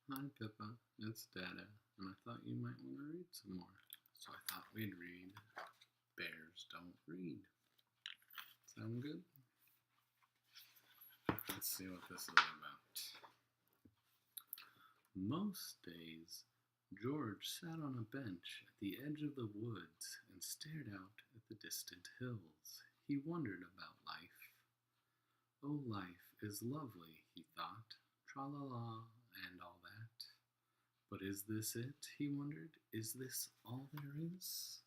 Hi Pippa, it's Dada, and I thought you might want to read some more. So I thought we'd read Bears Don't Read. Sound good? Let's see what this is about. Most days, George sat on a bench at the edge of the woods and stared out at the distant hills. He wondered about life. Oh, life is lovely, he thought, tra-la-la and all that. But is this it, he wondered? Is this all there is?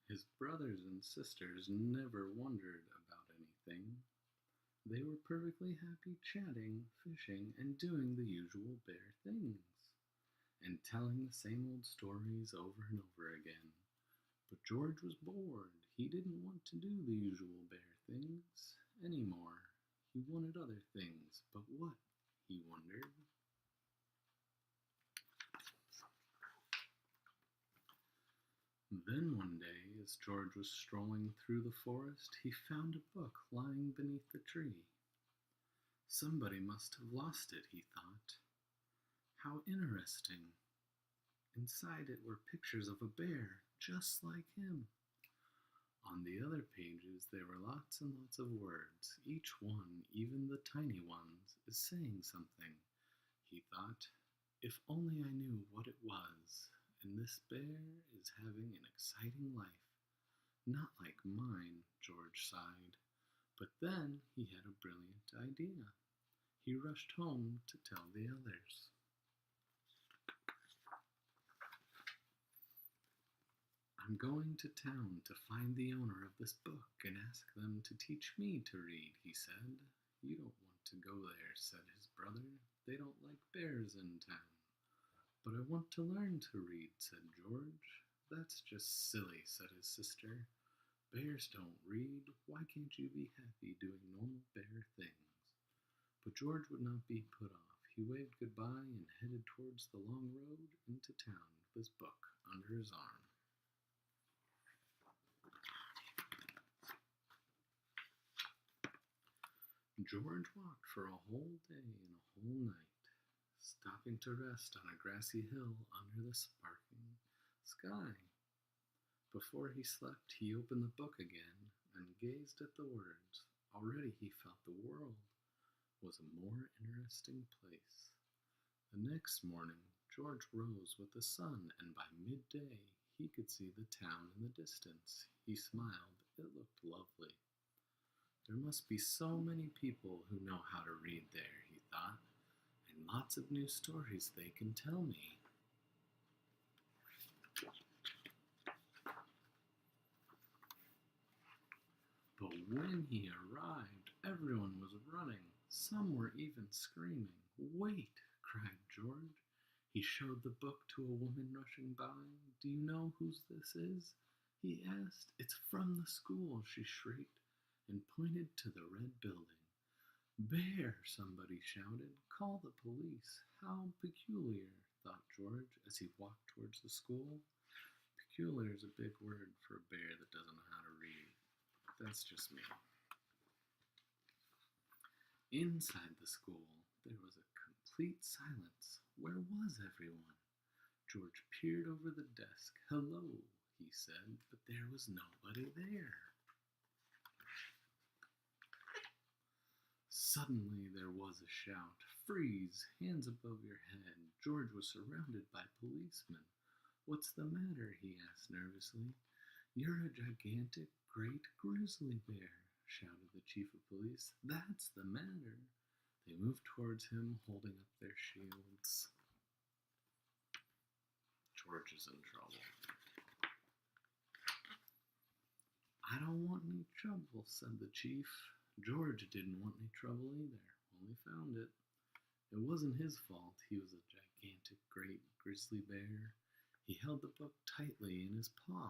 His brothers and sisters never wondered about anything. They were perfectly happy chatting, fishing, and doing the usual bear things, and telling the same old stories over and over again. But George was bored. He didn't want to do the usual bear things anymore. He wanted other things, but what? He wondered. Then one day, as George was strolling through the forest, he found a book lying beneath the tree. Somebody must have lost it, he thought. How interesting. Inside it were pictures of a bear, just like him. On the other pages there were lots and lots of words. Each one, even the tiny ones, is saying something, he thought. If only I knew what it was. And this bear is having an exciting life. Not like mine, George sighed. But then he had a brilliant idea. He rushed home to tell the others. I'm going to town to find the owner of this book and ask them to teach me to read, he said. You don't want to go there, said his brother. They don't like bears in town. But I want to learn to read, said George. That's just silly, said his sister. Bears don't read. Why can't you be happy doing normal bear things? But George would not be put off. He waved goodbye and headed towards the long road into town with his book under his arm. George walked for a whole day and a whole night, stopping to rest on a grassy hill under the sparkling sky. Before he slept, he opened the book again and gazed at the words. Already he felt the world was a more interesting place. The next morning, George rose with the sun, and by midday he could see the town in the distance. He smiled. It looked lovely. There must be so many people who know how to read there, he thought, and lots of new stories they can tell me. But when he arrived, everyone was running. Some were even screaming. Wait, cried George. He showed the book to a woman rushing by. Do you know whose this is? He asked. It's from the school, she shrieked, and pointed to the red building. Bear, somebody shouted. Call the police. How peculiar, thought George as he walked towards the school. Peculiar is a big word for a bear that doesn't know how to read. That's just me. Inside the school, there was a complete silence. Where was everyone? George peered over the desk. Hello, he said, but there was nobody there. Suddenly there was a shout. Freeze! Hands above your head. George was surrounded by policemen. What's the matter? He asked nervously. You're a gigantic, great grizzly bear, shouted the chief of police. That's the matter. They moved towards him, holding up their shields. George is in trouble. I don't want any trouble, said the chief. George didn't want any trouble either, only found it. It wasn't his fault. He was a gigantic, great grizzly bear. He held the book tightly in his paw.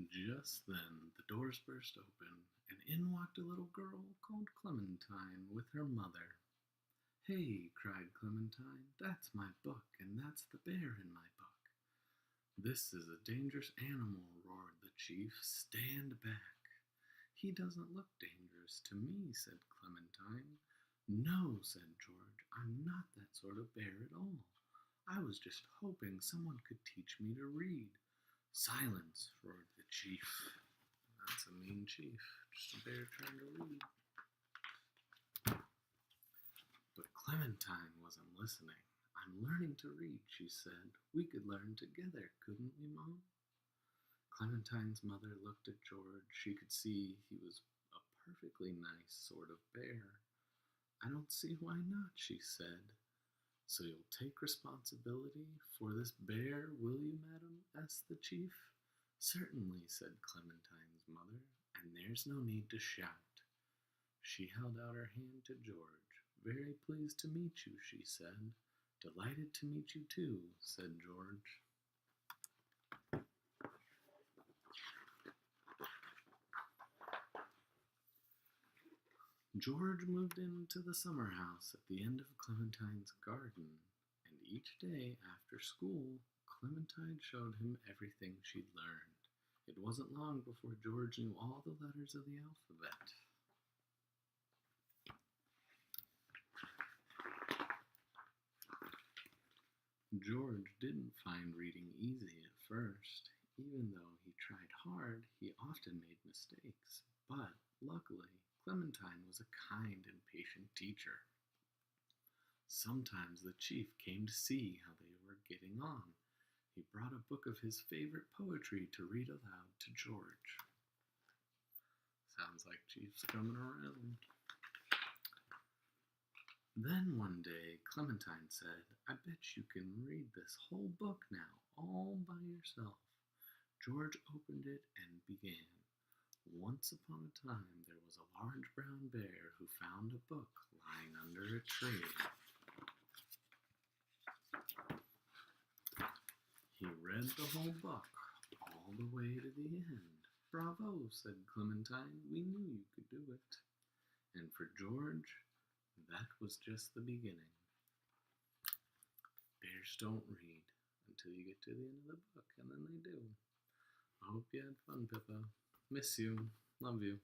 Just then, the doors burst open, and in walked a little girl called Clementine with her mother. Hey, cried Clementine, that's my book, and that's the bear in my book. This is a dangerous animal, roared the chief. Stand back. He doesn't look dangerous to me, said Clementine. No, said George, I'm not that sort of bear at all. I was just hoping someone could teach me to read. Silence, roared the chief. That's a mean chief, just a bear trying to read. But Clementine wasn't listening. I'm learning to read, she said. We could learn together, couldn't we, Mom? Clementine's mother looked at George. She could see he was a perfectly nice sort of bear. I don't see why not, she said. So you'll take responsibility for this bear, will you, madam? Asked the chief. Certainly, said Clementine's mother, and there's no need to shout. She held out her hand to George. Very pleased to meet you, she said. Delighted to meet you too, said George. George moved into the summer house at the end of Clementine's garden, and each day after school, Clementine showed him everything she'd learned. It wasn't long before George knew all the letters of the alphabet. George didn't find reading easy at first. Even though he tried hard, he often made mistakes. But, luckily, Clementine was a kind and patient teacher. Sometimes the chief came to see how they were getting on. He brought a book of his favorite poetry to read aloud to George. Sounds like Chief's coming around. Then one day, Clementine said, I bet you can read this whole book now, all by yourself. George opened it and began. Once upon a time, there was a large brown bear who found a book lying under a tree. He read the whole book, all the way to the end. Bravo, said Clementine. We knew you could do it. And for George, that was just the beginning. Bears don't read until you get to the end of the book, and then they do. I hope you had fun, Pippa. Miss you. Love you.